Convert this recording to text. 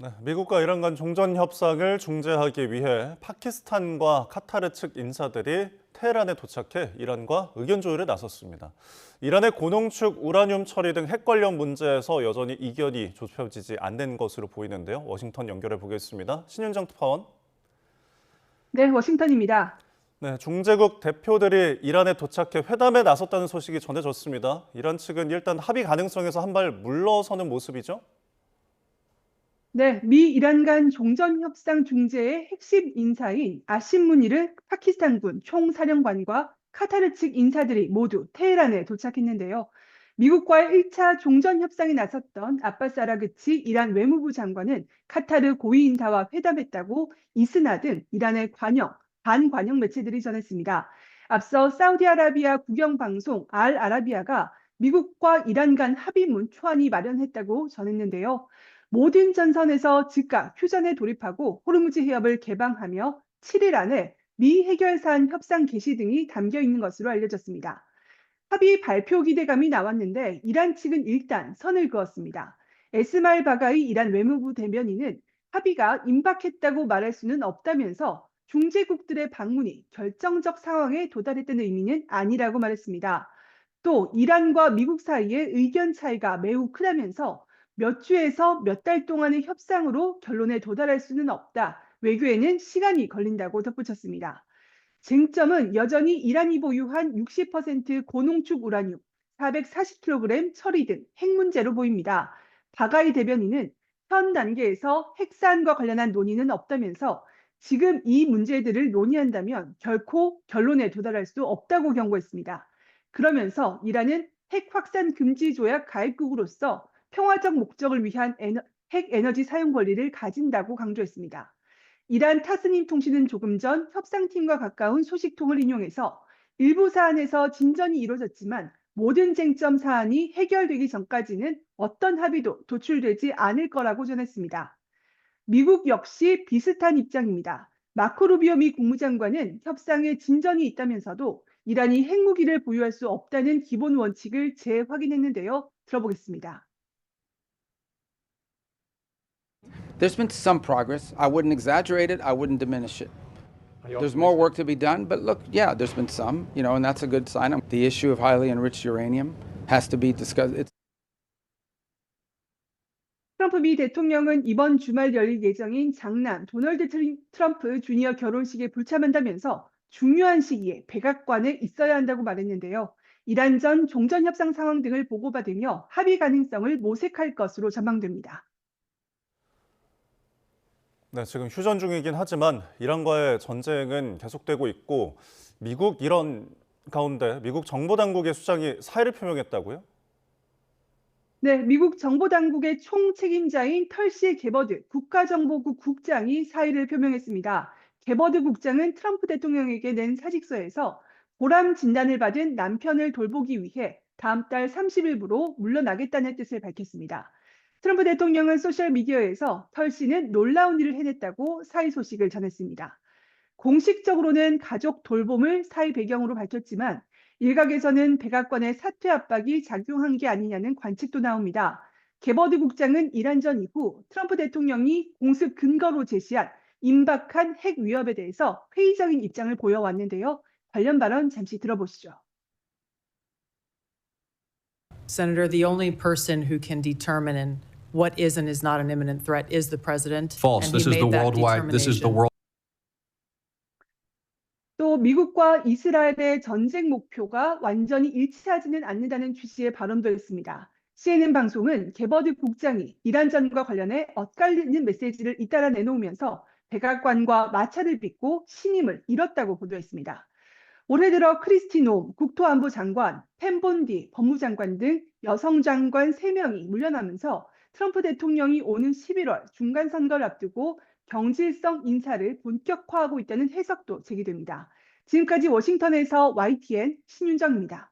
네, 미국과 이란 간 종전 협상을 중재하기 위해 파키스탄과 카타르 측 인사들이 테헤란에 도착해 이란과 의견 조율에 나섰습니다. 이란의 고농축 우라늄 처리 등 핵 관련 문제에서 여전히 이견이 좁혀지지 않는 것으로 보이는데요. 워싱턴 연결해 보겠습니다. 신윤정 특파원. 네, 워싱턴입니다. 네, 중재국 대표들이 이란에 도착해 회담에 나섰다는 소식이 전해졌습니다. 이란 측은 일단 합의 가능성에서 한 발 물러서는 모습이죠? 네, 미 이란 간 종전 협상 중재의 핵심 인사인 아심 무니르 파키스탄군 총사령관과 카타르 측 인사들이 모두 테헤란에 도착했는데요. 미국과의 1차 종전 협상에 나섰던 아바스 아라그치 이란 외무부 장관은 카타르 고위 인사와 회담했다고 이스나 등 이란의 반관영 매체들이 전했습니다. 앞서 사우디아라비아 국영방송 알 아라비아가 미국과 이란 간 합의문 초안이 마련했다고 전했는데요. 모든 전선에서 즉각 휴전에 돌입하고 호르무즈 해협을 개방하며 7일 안에 미 해결사안 협상 개시 등이 담겨 있는 것으로 알려졌습니다. 합의 발표 기대감이 나왔는데 이란 측은 일단 선을 그었습니다. 에스마일 바가이 이란 외무부 대변인은 합의가 임박했다고 말할 수는 없다면서 중재국들의 방문이 결정적 상황에 도달했다는 의미는 아니라고 말했습니다. 또 이란과 미국 사이의 의견 차이가 매우 크다면서 몇 주에서 몇 달 동안의 협상으로 결론에 도달할 수는 없다. 외교에는 시간이 걸린다고 덧붙였습니다. 쟁점은 여전히 이란이 보유한 60% 고농축 우라늄, 440kg 처리 등 핵 문제로 보입니다. 바가이 대변인은 현 단계에서 핵사안과 관련한 논의는 없다면서 지금 이 문제들을 논의한다면 결코 결론에 도달할 수 없다고 경고했습니다. 그러면서 이란은 핵 확산 금지 조약 가입국으로서 평화적 목적을 위한 핵 에너지 사용 권리를 가진다고 강조했습니다. 이란 타스님 통신은 조금 전 협상팀과 가까운 소식통을 인용해서 일부 사안에서 진전이 이루어졌지만 모든 쟁점 사안이 해결되기 전까지는 어떤 합의도 도출되지 않을 거라고 전했습니다. 미국 역시 비슷한 입장입니다. 마코 루비오 미 국무장관은 협상에 진전이 있다면서도 이란이 핵무기를 보유할 수 없다는 기본 원칙을 재확인했는데요. 들어보겠습니다. There's been some progress. I wouldn't exaggerate it. I wouldn't diminish it. There's more work to be done, but look, yeah, there's been some, and that's a good sign. The issue of highly enriched uranium has to be discussed. 트럼프 미 대통령은 이번 주말 열릴 예정인 장남 도널드 트럼프 주니어 결혼식에 불참한다면서 중요한 시기에 백악관에 있어야 한다고 말했는데요. 이란 전 종전 협상 상황 등을 보고받으며 합의 가능성을 모색할 것으로 전망됩니다. 네, 지금 휴전 중이긴 하지만 이란과의 전쟁은 계속되고 있고 미국 이런 가운데 미국 정보 당국의 수장이 사의를 표명했다고요? 네, 미국 정보당국의 총책임자인 털시 게버드 국가정보국 국장이 사의를 표명했습니다. 게버드 국장은 트럼프 대통령에게 낸 사직서에서 보람 진단을 받은 남편을 돌보기 위해 다음 달 30일부로 물러나겠다는 뜻을 밝혔습니다. 트럼프 대통령은 소셜미디어에서 털시는 놀라운 일을 해냈다고 사의 소식을 전했습니다. 공식적으로는 가족 돌봄을 사의 배경으로 밝혔지만 일각에서는 백악관의 사퇴 압박이 작용한 게 아니냐는 관측도 나옵니다. 게버드 국장은 이란전 이후 트럼프 대통령이 공습 근거로 제시한 임박한 핵 위협에 대해서 회의적인 입장을 보여왔는데요. 관련 발언 잠시 들어보시죠. Senator, the only person who can determine what is and is not an imminent threat is the president. False. And he This is the made that worldwide. This is the determination. world. 또 미국과 이스라엘의 전쟁 목표가 완전히 일치하지는 않는다는 취지의 발언도 했습니다. CNN 방송은 게버드 국장이 이란전과 관련해 엇갈리는 메시지를 잇따라 내놓으면서 백악관과 마찰을 빚고 신임을 잃었다고 보도했습니다. 올해 들어 크리스티 놈 국토안보 장관, 펜 본디 법무장관 등 여성 장관 3명이 물러나면서 트럼프 대통령이 오는 11월 중간선거를 앞두고 경질성 인사를 본격화하고 있다는 해석도 제기됩니다. 지금까지 워싱턴에서 YTN 신윤정입니다.